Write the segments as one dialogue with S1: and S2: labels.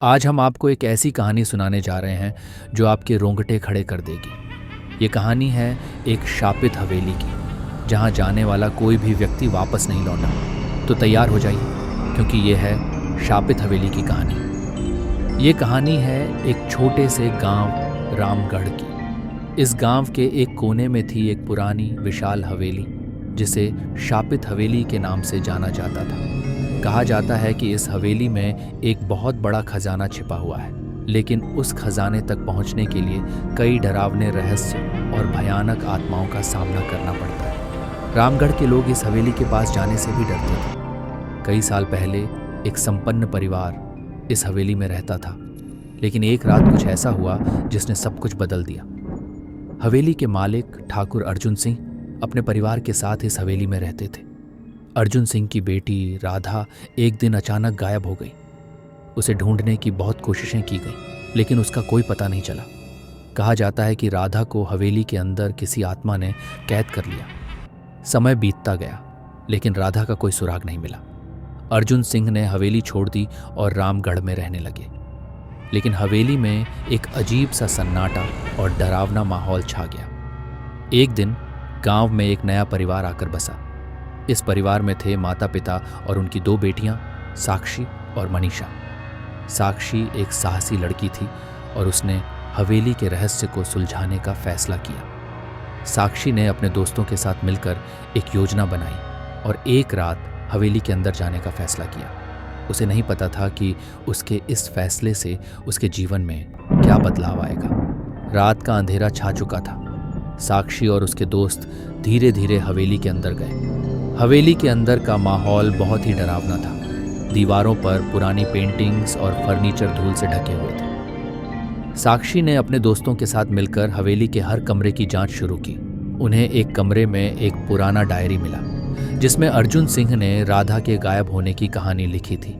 S1: आज हम आपको एक ऐसी कहानी सुनाने जा रहे हैं जो आपके रोंगटे खड़े कर देगी। ये कहानी है एक शापित हवेली की, जहां जाने वाला कोई भी व्यक्ति वापस नहीं लौटा। तो तैयार हो जाइए, क्योंकि ये है शापित हवेली की कहानी। ये कहानी है एक छोटे से गांव रामगढ़ की। इस गांव के एक कोने में थी एक पुरानी विशाल हवेली, जिसे शापित हवेली के नाम से जाना जाता था। कहा जाता है कि इस हवेली में एक बहुत बड़ा खजाना छिपा हुआ है, लेकिन उस खजाने तक पहुंचने के लिए कई डरावने रहस्य और भयानक आत्माओं का सामना करना पड़ता है। रामगढ़ के लोग इस हवेली के पास जाने से भी डरते थे। कई साल पहले एक संपन्न परिवार इस हवेली में रहता था, लेकिन एक रात कुछ ऐसा हुआ जिसने सब कुछ बदल दिया। हवेली के मालिक ठाकुर अर्जुन सिंह अपने परिवार के साथ इस हवेली में रहते थे। अर्जुन सिंह की बेटी राधा एक दिन अचानक गायब हो गई। उसे ढूंढने की बहुत कोशिशें की गई, लेकिन उसका कोई पता नहीं चला। कहा जाता है कि राधा को हवेली के अंदर किसी आत्मा ने कैद कर लिया। समय बीतता गया, लेकिन राधा का कोई सुराग नहीं मिला। अर्जुन सिंह ने हवेली छोड़ दी और रामगढ़ में रहने लगे। लेकिन हवेली में एक अजीब सा सन्नाटा और डरावना माहौल छा गया। एक दिन गांव में एक नया परिवार आकर बसा। इस परिवार में थे माता पिता और उनकी दो बेटियां, साक्षी और मनीषा। साक्षी एक साहसी लड़की थी और उसने हवेली के रहस्य को सुलझाने का फैसला किया। साक्षी ने अपने दोस्तों के साथ मिलकर एक योजना बनाई और एक रात हवेली के अंदर जाने का फैसला किया। उसे नहीं पता था कि उसके इस फैसले से उसके जीवन में क्या बदलाव आएगा। रात का अंधेरा छा चुका था। साक्षी और उसके दोस्त धीरे धीरे हवेली के अंदर गए। हवेली के अंदर का माहौल बहुत ही डरावना था। दीवारों पर पुरानी पेंटिंग्स और फर्नीचर धूल से ढके हुए थे। साक्षी ने अपने दोस्तों के साथ मिलकर हवेली के हर कमरे की जांच शुरू की। उन्हें एक कमरे में एक पुराना डायरी मिला, जिसमें अर्जुन सिंह ने राधा के गायब होने की कहानी लिखी थी।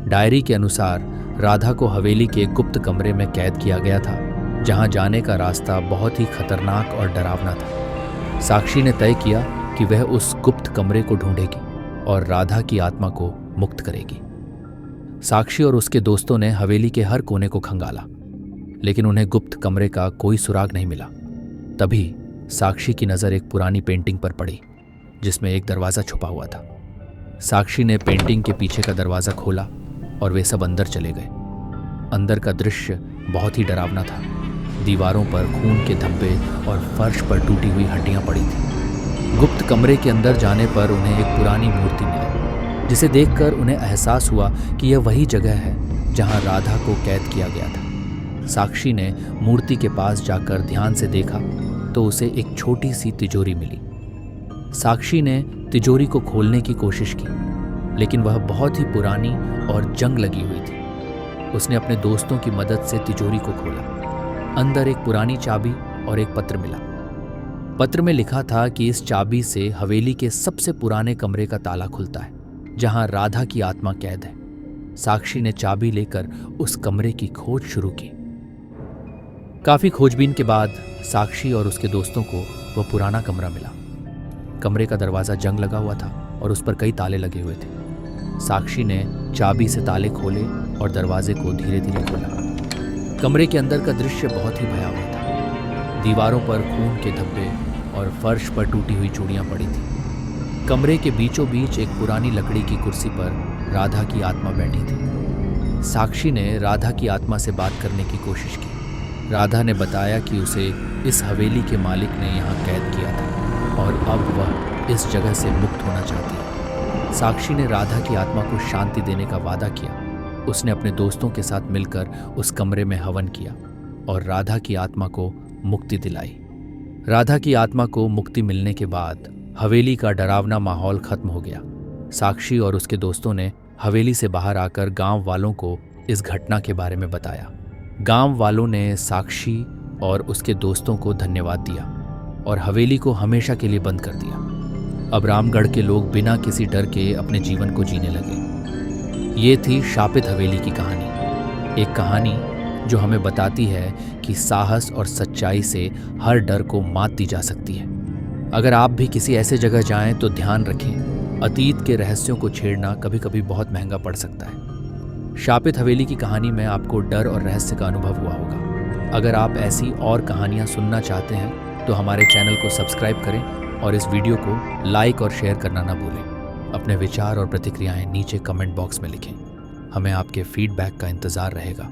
S1: डायरी के अनुसार राधा को हवेली के गुप्त कमरे में कैद किया गया था, जहां जाने का रास्ता बहुत ही खतरनाक और डरावना था। साक्षी ने तय किया कि वह उस गुप्त कमरे को ढूंढेगी और राधा की आत्मा को मुक्त करेगी। साक्षी और उसके दोस्तों ने हवेली के हर कोने को खंगाला, लेकिन उन्हें गुप्त कमरे का कोई सुराग नहीं मिला। तभी साक्षी की नज़र एक पुरानी पेंटिंग पर पड़ी, जिसमें एक दरवाज़ा छुपा हुआ था। साक्षी ने पेंटिंग के पीछे का दरवाज़ा खोला और वे सब अंदर चले गए। अंदर का दृश्य बहुत ही डरावना था। दीवारों पर खून के धब्बे और फर्श पर टूटी हुई हड्डियां पड़ी थी। गुप्त कमरे के अंदर जाने पर उन्हें एक पुरानी मूर्ति मिली, जिसे देखकर उन्हें एहसास हुआ कि यह वही जगह है जहां राधा को कैद किया गया था। साक्षी ने मूर्ति के पास जाकर ध्यान से देखा तो उसे एक छोटी सी तिजोरी मिली। साक्षी ने तिजोरी को खोलने की कोशिश की, लेकिन वह बहुत ही पुरानी और जंग लगी हुई थी। उसने अपने दोस्तों की मदद से तिजोरी को खोला। अंदर एक पुरानी चाबी और एक पत्र मिला। पत्र में लिखा था कि इस चाबी से हवेली के सबसे पुराने कमरे का ताला खुलता है, जहां राधा की आत्मा कैद है। साक्षी ने चाबी लेकर उस कमरे की खोज शुरू की। काफी खोजबीन के बाद साक्षी और उसके दोस्तों को वह पुराना कमरा मिला। कमरे का दरवाजा जंग लगा हुआ था और उस पर कई ताले लगे हुए थे। साक्षी ने चाबी से ताले खोले और दरवाजे को धीरे धीरे खोला। कमरे के अंदर का दृश्य बहुत ही भयावह था। दीवारों पर खून के धब्बे और फर्श पर टूटी हुई चूड़ियां पड़ी थी। कमरे के बीचों बीच एक पुरानी लकड़ी की कुर्सी पर राधा की आत्मा बैठी थी। साक्षी ने राधा की आत्मा से बात करने की कोशिश की। राधा ने बताया कि उसे इस हवेली के मालिक ने यहाँ कैद किया था और अब वह इस जगह से मुक्त होना चाहती है। साक्षी ने राधा की आत्मा को शांति देने का वादा किया। उसने अपने दोस्तों के साथ मिलकर उस कमरे में हवन किया और राधा की आत्मा को मुक्ति दिलाई। राधा की आत्मा को मुक्ति मिलने के बाद हवेली का डरावना माहौल खत्म हो गया। साक्षी और उसके दोस्तों ने हवेली से बाहर आकर गांव वालों को इस घटना के बारे में बताया। गांव वालों ने साक्षी और उसके दोस्तों को धन्यवाद दिया और हवेली को हमेशा के लिए बंद कर दिया। अब रामगढ़ के लोग बिना किसी डर के अपने जीवन को जीने लगे। ये थी शापित हवेली की कहानी। एक कहानी जो हमें बताती है कि साहस और सच्चाई से हर डर को मात दी जा सकती है। अगर आप भी किसी ऐसे जगह जाएं तो ध्यान रखें, अतीत के रहस्यों को छेड़ना कभी कभी बहुत महंगा पड़ सकता है। शापित हवेली की कहानी में आपको डर और रहस्य का अनुभव हुआ होगा। अगर आप ऐसी और कहानियां सुनना चाहते हैं तो हमारे चैनल को सब्सक्राइब करें और इस वीडियो को लाइक और शेयर करना ना भूलें। अपने विचार और प्रतिक्रियाएं नीचे कमेंट बॉक्स में लिखें। हमें आपके फीडबैक का इंतज़ार रहेगा।